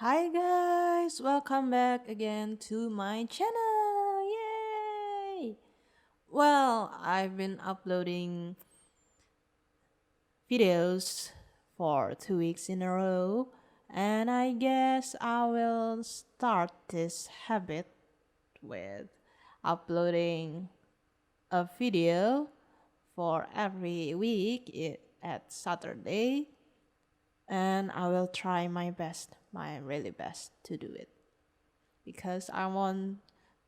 Hi guys, welcome back again to my channel. Yay! Well, I've been uploading videos for 2 weeks in a row, and I guess I will start this habit with uploading a video for every week at Saturday, and I will try my best, my really best to do it. Because I want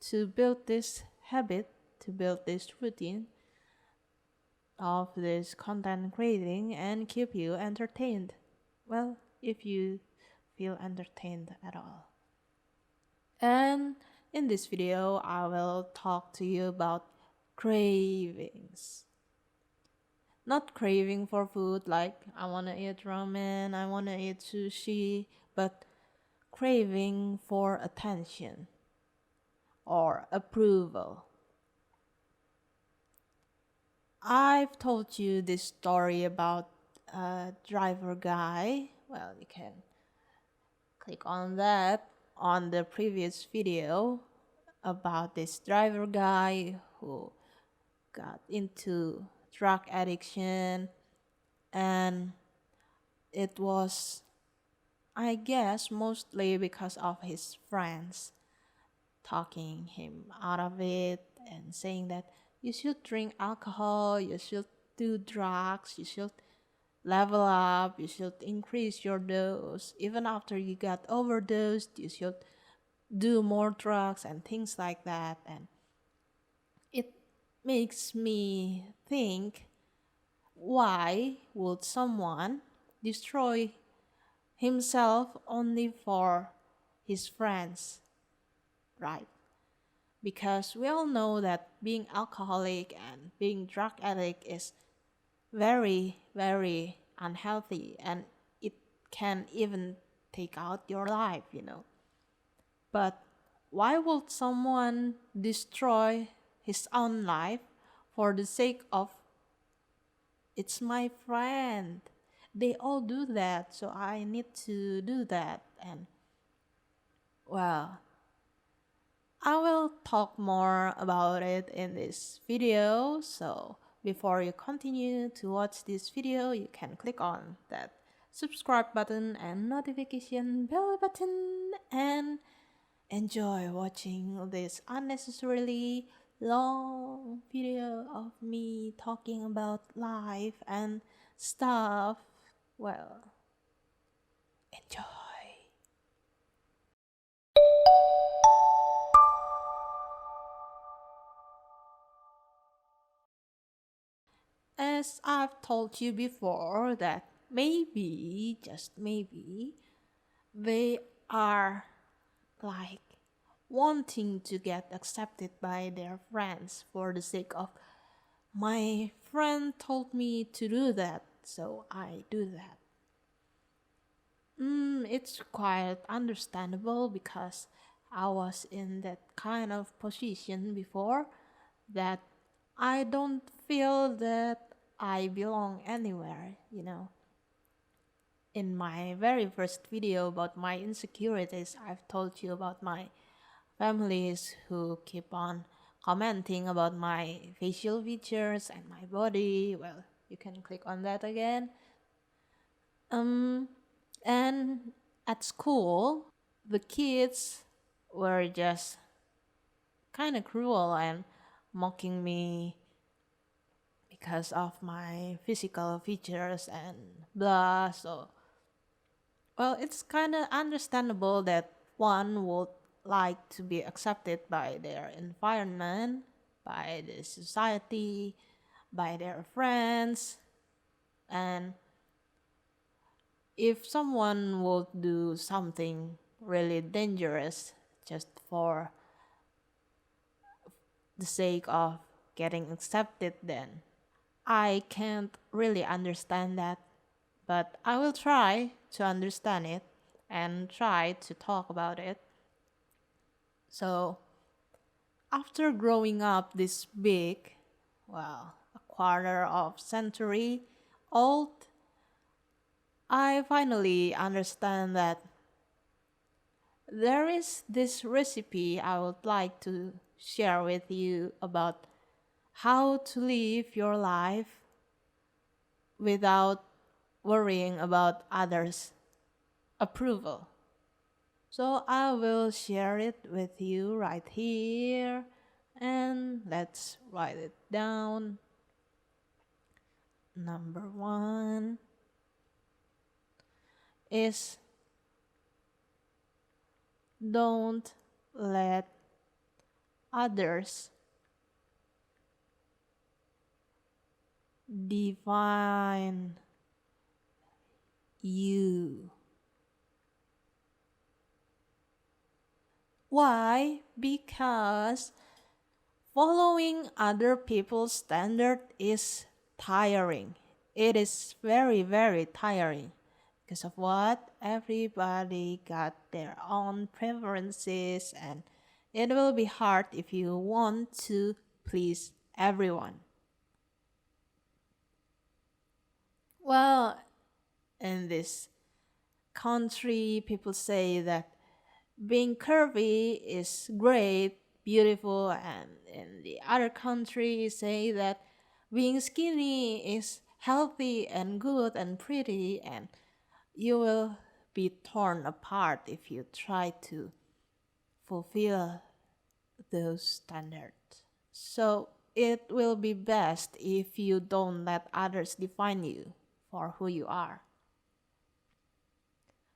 to build this habit, to build this routine of this content creating and keep you entertained. Well, if you feel entertained at all. And in this video, I will talk to you about cravings. Not craving for food like I want to eat ramen, I want to eat sushi, but craving for attention or approval. I've told you this story about a driver guy. Well, you can click on that on the previous video about this driver guy who got into drug addiction, and it was, I guess, mostly because of his friends talking him out of it and saying that you should drink alcohol, you should do drugs, you should level up, you should increase your dose. Even after you got overdosed, you should do more drugs and things like that. And it makes me think, why would someone destroy himself only for his friends, right? Because we all know that being alcoholic and being drug addict is very, very unhealthy, and it can even take out your life. But why would someone destroy his own life for the sake of it's my friend? They all do that, so I need to do that. And well, I will talk more about it in this video. So before you continue to watch this video, you can click on that subscribe button and notification bell button and enjoy watching this unnecessarily long video of me talking about life and stuff. Well, enjoy. As I've told you before, that maybe, just maybe, they are like wanting to get accepted by their friends for the sake of my friend told me to do that, so I do that. It's quite understandable because I was in that kind of position before, that I don't feel that I belong anywhere. In my very first video about my insecurities, I've told you about my families who keep on commenting about my facial features and my body. Well, you can click on that again. Um, and at school, the kids were just kind of cruel and mocking me because of my physical features and blah. So, well, it's kind of understandable that one would like to be accepted by their environment, by the society, by their friends. And if someone would do something really dangerous just for the sake of getting accepted, then I can't really understand that. But I will try to understand it and try to talk about it. So, after growing up this big, well, a quarter of century old, I finally understand that there is this recipe I would like to share with you about how to live your life without worrying about others' approval. So I will share it with you right here, and let's write it down. Number one is don't let others define you. Why? Because following other people's standard is tiring. It is very, very tiring. Because of what? Everybody got their own preferences, and it will be hard if you want to please everyone. Well, in this country, people say that being curvy is great, beautiful, and in the other countries say that being skinny is healthy and good and pretty, and you will be torn apart if you try to fulfill those standards. So it will be best if you don't let others define you for who you are.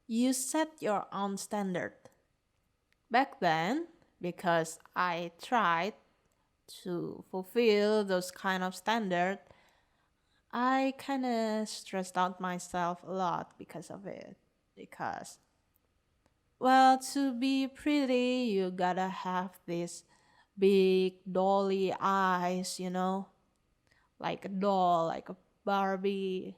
You set your own standard. Back then, because I tried to fulfill those kind of standards, I kind of stressed out myself a lot because of it. Because, well, to be pretty, you gotta have this big dolly eyes, like a doll, like a Barbie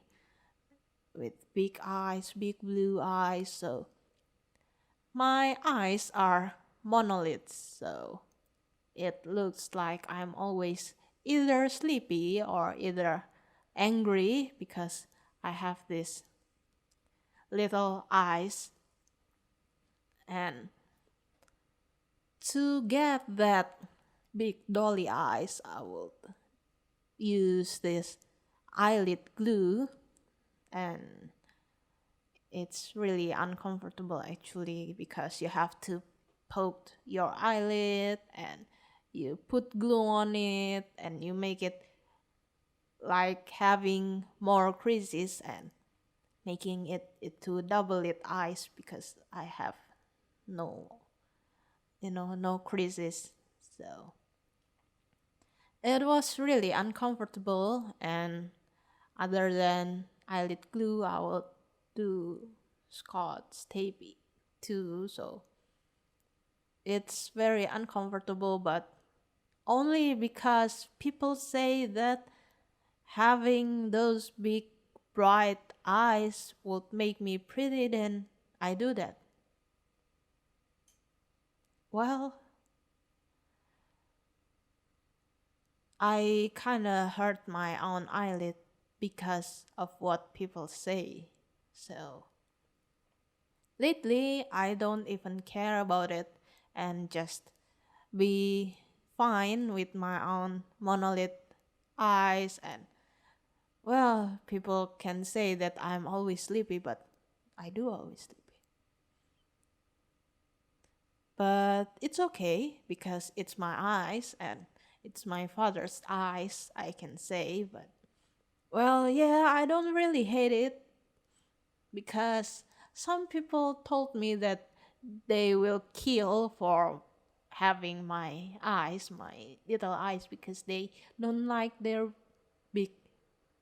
with big eyes, big blue eyes. So my eyes are monoliths, so it looks like I'm always either sleepy or either angry because I have these little eyes. And to get that big dolly eyes, I will use this eyelid glue, and it's really uncomfortable actually because you have to poke your eyelid and you put glue on it and you make it like having more creases and making it to double it eyes because I have no no creases. So it was really uncomfortable, and other than eyelid glue I will do Scotch tape too. So it's very uncomfortable, but only because people say that having those big bright eyes would make me pretty, then I do that. Well, I kinda hurt my own eyelid because of what people say. So lately, I don't even care about it and just be fine with my own monolith eyes. And well, people can say that I'm always sleepy, but I do always sleepy. But it's okay because it's my eyes and it's my father's eyes, I can say. But well, yeah, I don't really hate it because some people told me that they will kill for having my little eyes, because they don't like their big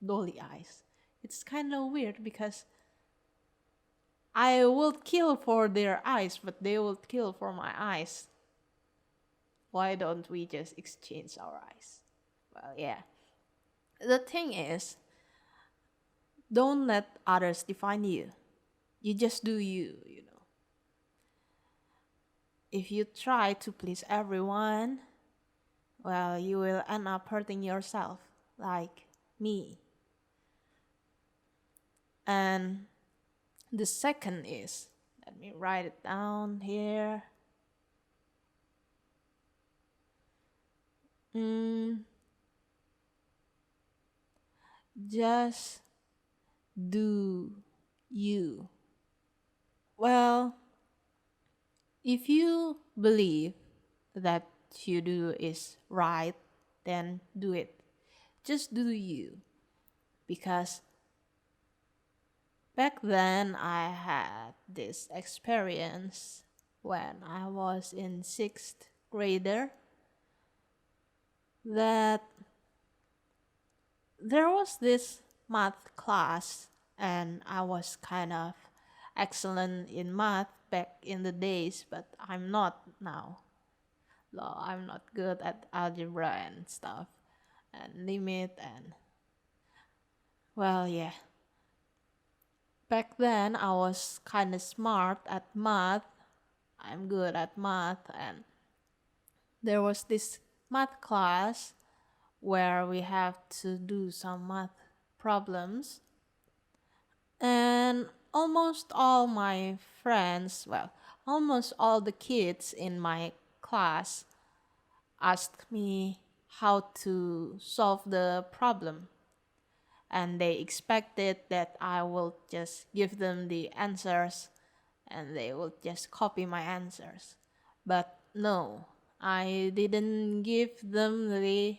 dolly eyes. It's kind of weird because I would kill for their eyes, but they would kill for my eyes. Why don't we just exchange our eyes? Well, yeah. The thing is, don't let others define you. You just do you. If you try to please everyone, well, you will end up hurting yourself, like me. And the second is Let me write it down here. Mm, just do you. Well, if you believe that you do is right, then do it. Just do you. Because back then I had this experience when I was in sixth grader that there was this math class and I was kind of excellent in math back in the days, but I'm not now. No, I'm not good at algebra and stuff and limit and well, yeah. Back then I was kind of smart at math. I'm good at math and there was this math class where we have to do some math problems. And almost all my friends, well, almost all the kids in my class asked me how to solve the problem. And they expected that I will just give them the answers and they will just copy my answers. But no, I didn't give them the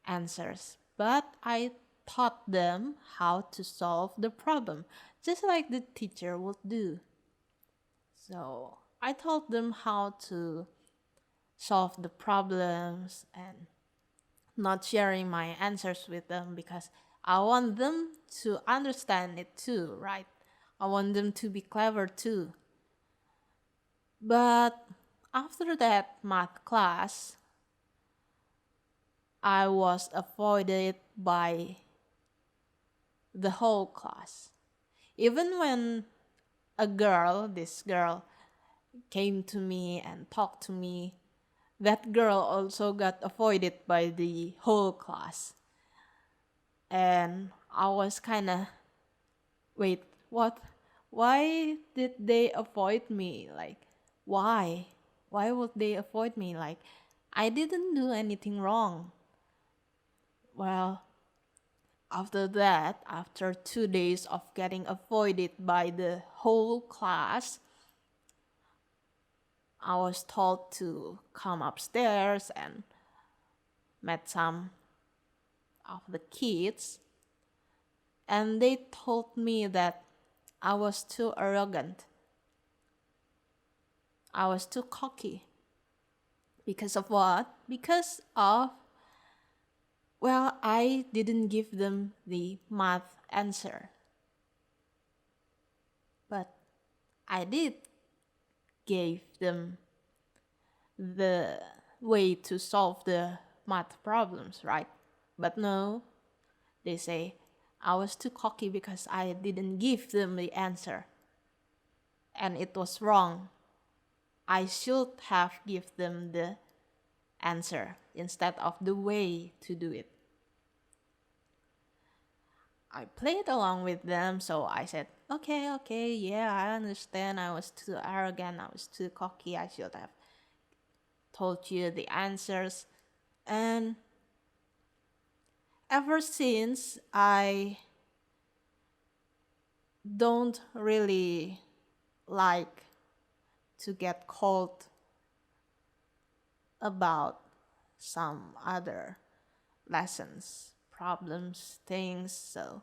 answers, but I taught them how to solve the problem, just like the teacher would do. So I taught them how to solve the problems and not sharing my answers with them because I want them to understand it too, right? I want them to be clever too. But after that math class, I was avoided by the whole class. Even when this girl came to me and talked to me, that girl also got avoided by the whole class. And I was kind of, wait, what? Why did they avoid me? Like, why? Why would they avoid me? Like, I didn't do anything wrong. Well, after that, after 2 days of getting avoided by the whole class, I was told to come upstairs and met some of the kids. And they told me that I was too arrogant. I was too cocky. Because of what? Because of, well, I didn't give them the math answer. But I did give them the way to solve the math problems, right? But no, they say I was too cocky because I didn't give them the answer. And it was wrong. I should have given them the answer instead of the way to do it. I played along with them, so I said, okay, yeah, I understand. I was too arrogant, I was too cocky, I should have told you the answers. And ever since, I don't really like to get called about some other lessons, problems, things. So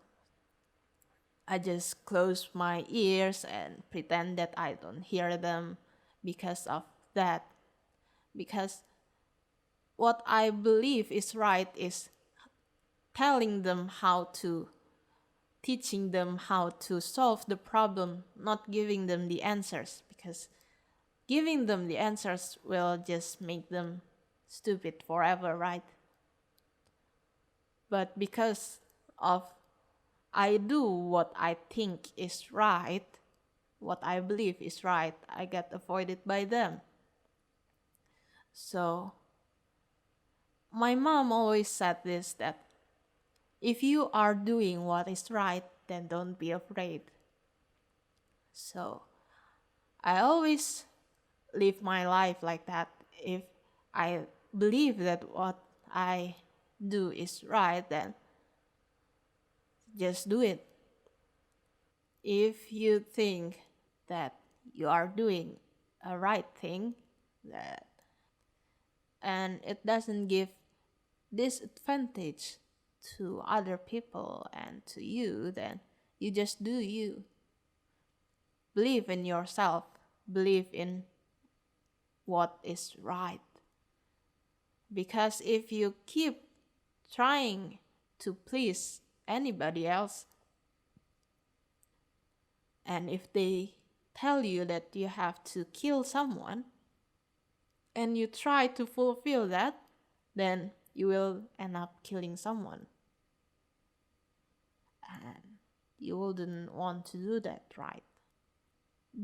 I just close my ears and pretend that I don't hear them because of that. Because what I believe is right is telling them how to, teaching them how to solve the problem, not giving them the answers. Because giving them the answers will just make them stupid forever, right? But because of I do what I think is right, what I believe is right, I get avoided by them. So my mom always said this, that if you are doing what is right, then don't be afraid. So I always live my life like that. If I believe that what I do is right, then just do it. If you think that you are doing a right thing, that and it doesn't give disadvantage to other people and to you, then you just do you. Believe in yourself, believe in what is right. Because if you keep trying to please anybody else, and if they tell you that you have to kill someone, and you try to fulfill that, then you will end up killing someone. And you wouldn't want to do that, right?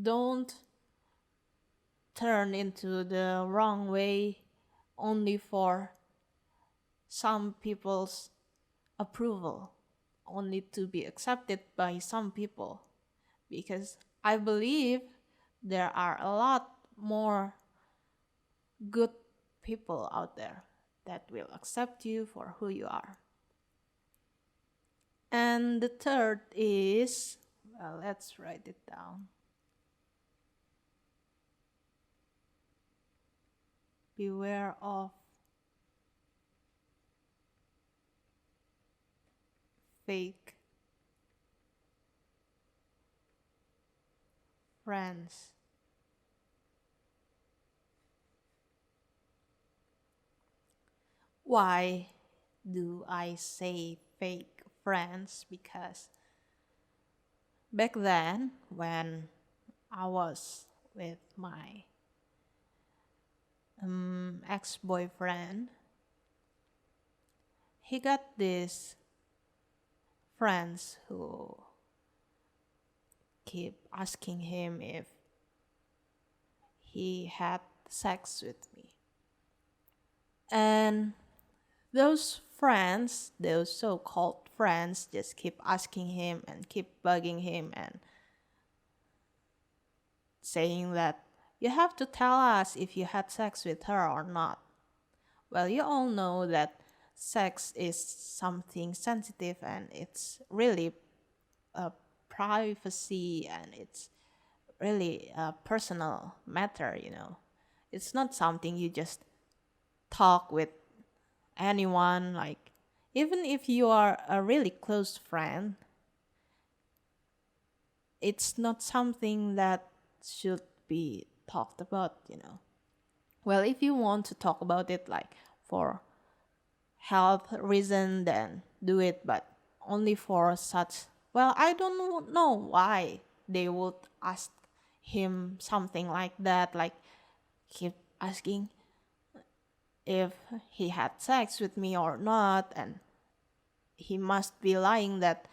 Don't turn into the wrong way only for some people's approval, only to be accepted by some people. Because I believe there are a lot more good people out there that will accept you for who you are. And the third is, well, let's write it down. Beware of fake friends. Why do I say fake friends? Because back then, when I was with my ex-boyfriend, he got these friends who keep asking him if he had sex with me. And those friends, those so-called friends, just keep asking him and keep bugging him and saying that you have to tell us if you had sex with her or not. Well, you all know that sex is something sensitive and it's really a privacy and it's really a personal matter, you know. It's not something you just talk with anyone, like, even if you are a really close friend, it's not something that should be talked about, you know. Well, if you want to talk about it like for health reason, then do it, but only for such, well, I don't know why they would ask him something like that, like keep asking if he had sex with me or not, and he must be lying that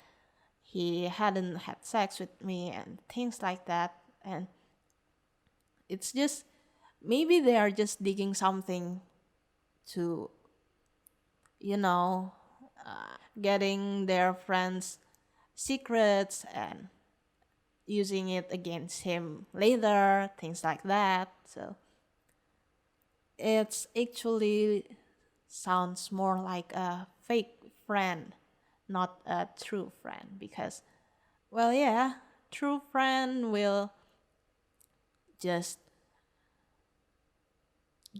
he hadn't had sex with me and things like that. And it's just, maybe they are just digging something to, you know, getting their friends' secrets and using it against him later, things like that. So it's actually sounds more like a fake friend, not a true friend. Because, well, yeah, true friend will just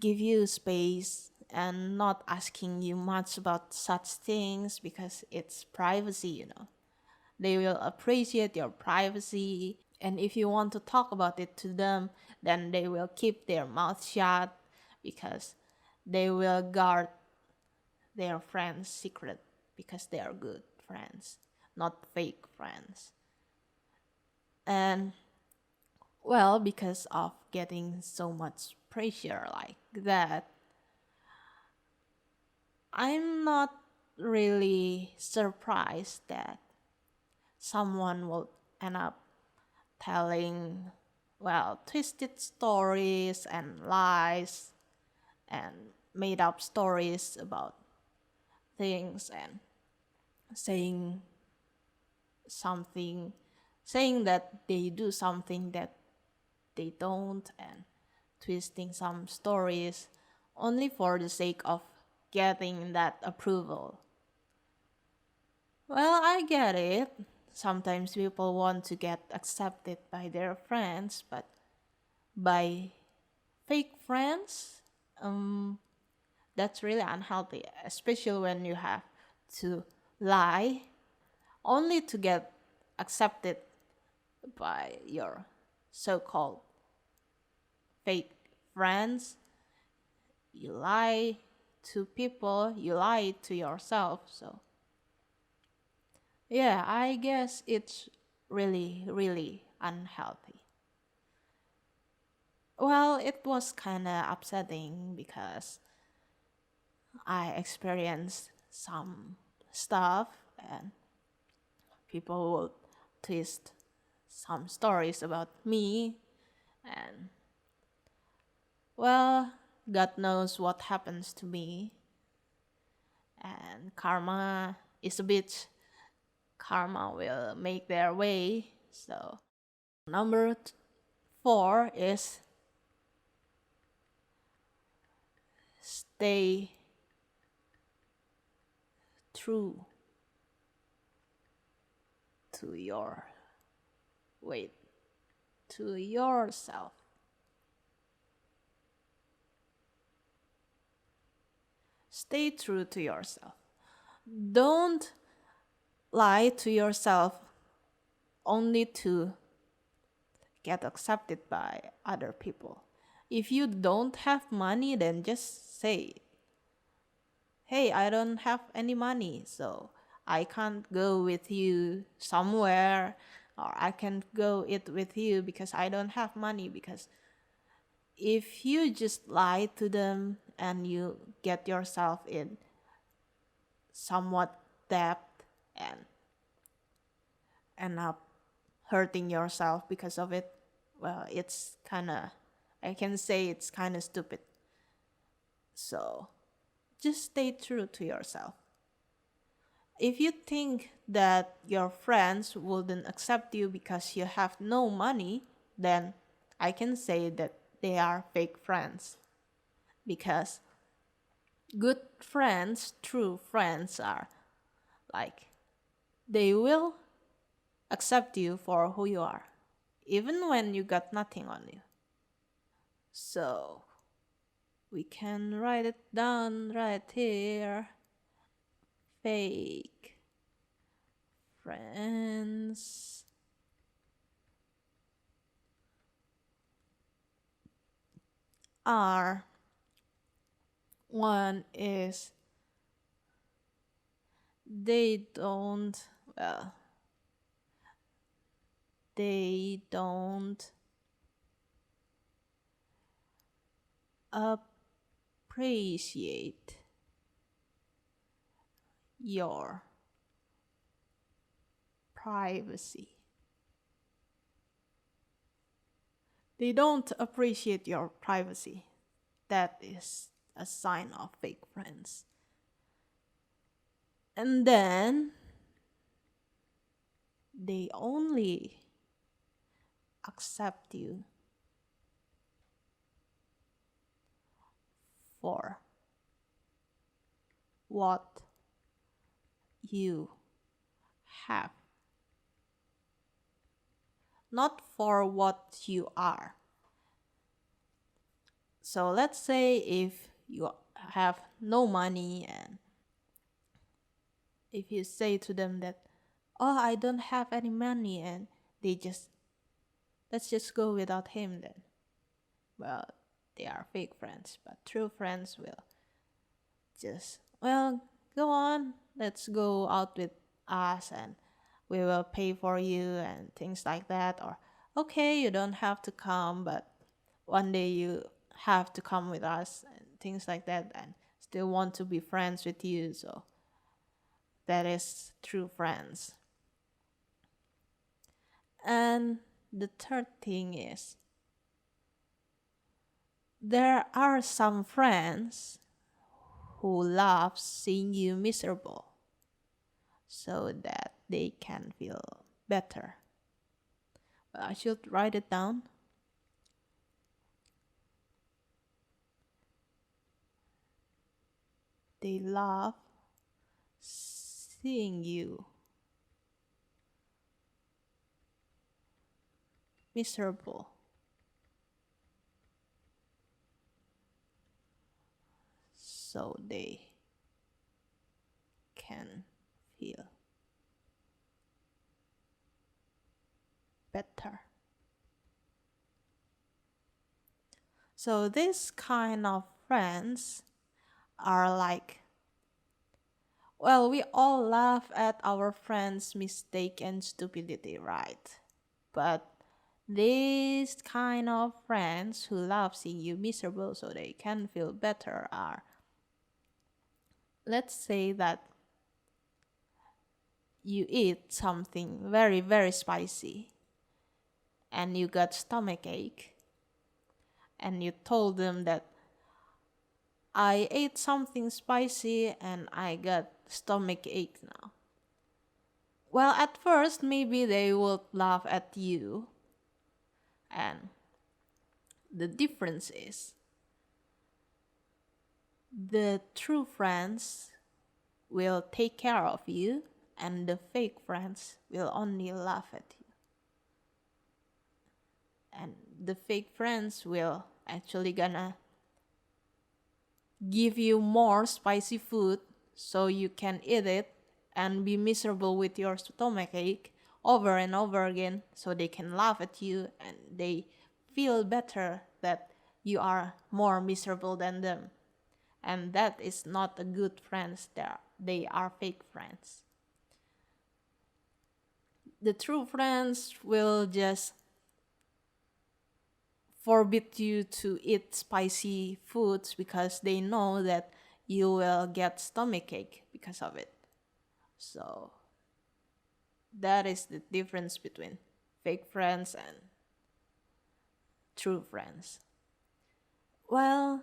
give you space and not asking you much about such things because it's privacy, you know. They will appreciate your privacy, and if you want to talk about it to them, then they will keep their mouth shut because they will guard their friends' secret because they are good friends, not fake friends. And, well, because of getting so much pressure like that, I'm not really surprised that someone will end up telling, well, twisted stories and lies and made up stories about things and saying something, saying that they do something that they don't, and twisting some stories only for the sake of getting that approval. Well, I get it. Sometimes people want to get accepted by their friends, but by fake friends, um, that's really unhealthy, especially when you have to lie only to get accepted by your so called fake friends. You lie to people, you lie to yourself. So, yeah, I guess it's really, really unhealthy. Well, it was kind of upsetting because I experienced some stuff and people would twist some stories about me, and well, God knows what happens to me, and karma is a bitch. Karma will make their way. So number 4 is stay true to your wait to yourself. Stay true to yourself. Don't lie to yourself only to get accepted by other people. If you don't have money, then just say, hey, I don't have any money, so I can't go with you somewhere, or I can't go eat with you because I don't have money. Because if you just lie to them and you get yourself in somewhat debt and end up hurting yourself because of it, well, it's kind of, I can say it's kind of stupid. So just stay true to yourself. If you think that your friends wouldn't accept you because you have no money, then I can say that they are fake friends. Because good friends, true friends, are like, they will accept you for who you are, even when you got nothing on you. So we can write it down right here. Fake friends are, one is they don't, well, they don't appreciate your privacy. They don't appreciate your privacy. That is a sign of fake friends. And then they only accept you for what you have, not for what you are. So let's say if you have no money and if you say to them that, oh, I don't have any money, and they just, let's just go without him, then, well, they are fake friends. But true friends will just, well, go on, let's go out with us and we will pay for you and things like that. Or, okay, you don't have to come, but one day you have to come with us and things like that, and still want to be friends with you. So that is true friends. And the third thing is, there are some friends who love seeing you miserable so that they can feel better. Well, I should write it down. they love seeing you miserable. So they can feel better. So this kind of friends are like, well, we all laugh at our friends' mistake and stupidity, right? But these kind of friends who love seeing you miserable so they can feel better are, let's say that you eat something very, very spicy and you got stomach ache, and you told them that I ate something spicy and I got stomach ache now. Well, at first, maybe they would laugh at you, and the difference is the true friends will take care of you, and the fake friends will only laugh at you. And the fake friends will actually gonna give you more spicy food so you can eat it and be miserable with your stomach ache over and over again, so they can laugh at you and they feel better that you are more miserable than them. And that is not a good friends. They are fake friends. The true friends will just forbid you to eat spicy foods because they know that you will get stomach ache because of it. So that is the difference between fake friends and true friends. Well,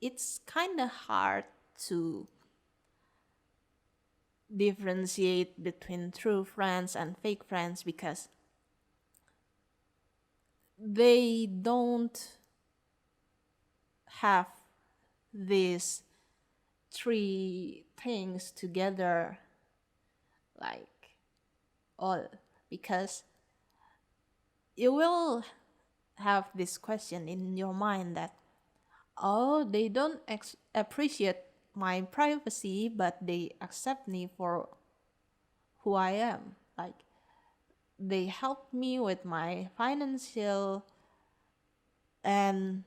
it's kind of hard to differentiate between true friends and fake friends because they don't have these three things together like all, because you will have this question in your mind that, oh, they don't appreciate my privacy, but they accept me for who I am. Like, they help me with my financial, and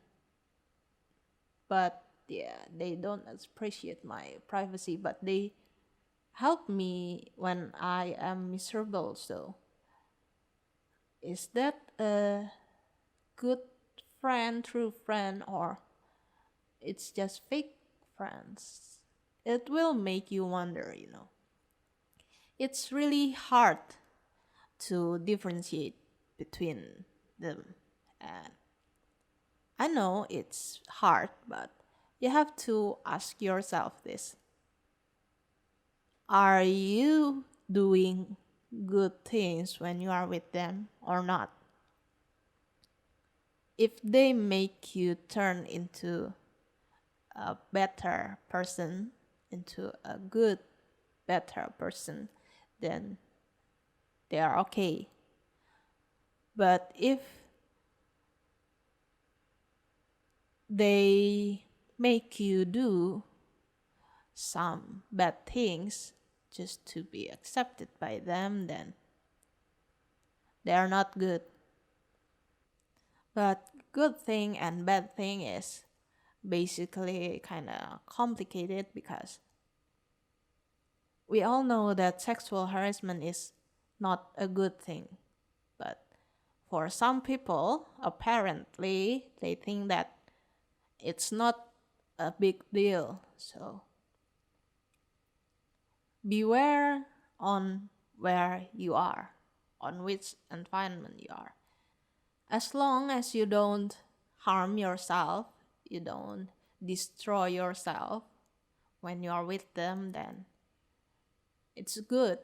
but yeah, they don't appreciate my privacy, but they help me when I am miserable. So is that a good friend, true friend, or it's just fake friends? It will make you wonder. It's really hard to differentiate between them. And I know it's hard, but you have to ask yourself this. Are you doing good things when you are with them or not? If they make you turn into a better person, into a good, better person, then they are okay. But if they make you do some bad things just to be accepted by them, then they are not good. But good thing and bad thing is basically kind of complicated because we all know that sexual harassment is not a good thing. But for some people, apparently, they think that it's not a big deal. So beware on where you are, on which environment you are. As long as you don't harm yourself, you don't destroy yourself when you are with them, then it's good.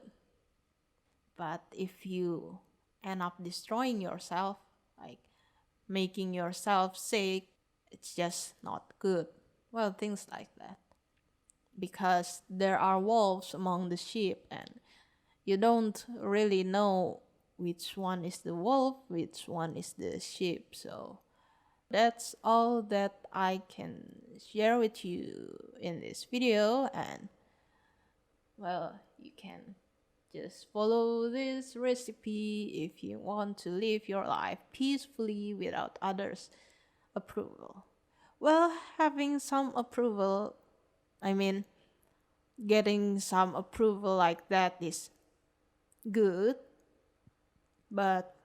But if you end up destroying yourself, like making yourself sick, it's just not good. Well, things like that. because there are wolves among the sheep, and you don't really know which one is the wolf, which one is the sheep. So that's all that I can share with you in this video. And well, you can just follow this recipe if you want to live your life peacefully without others' approval. Well, having some approval, I mean, getting some approval like that is good, but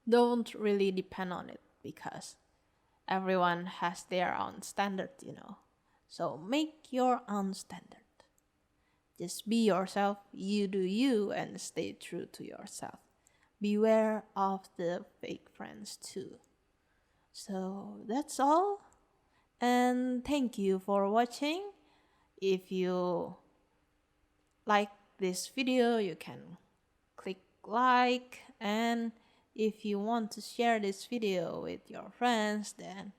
don't really depend on it because everyone has their own standard. So make your own standard. Just be yourself, you do you, and stay true to yourself. Beware of the fake friends too. So that's all. And thank you for watching. If you like this video, you can click like, and if you want to share this video with your friends, then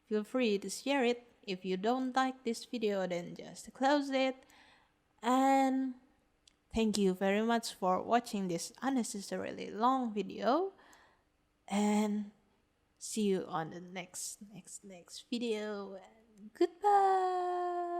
feel free to share it. If you don't like this video, then just close it. And thank you very much for watching this unnecessarily long video, and see you on the next video, and goodbye.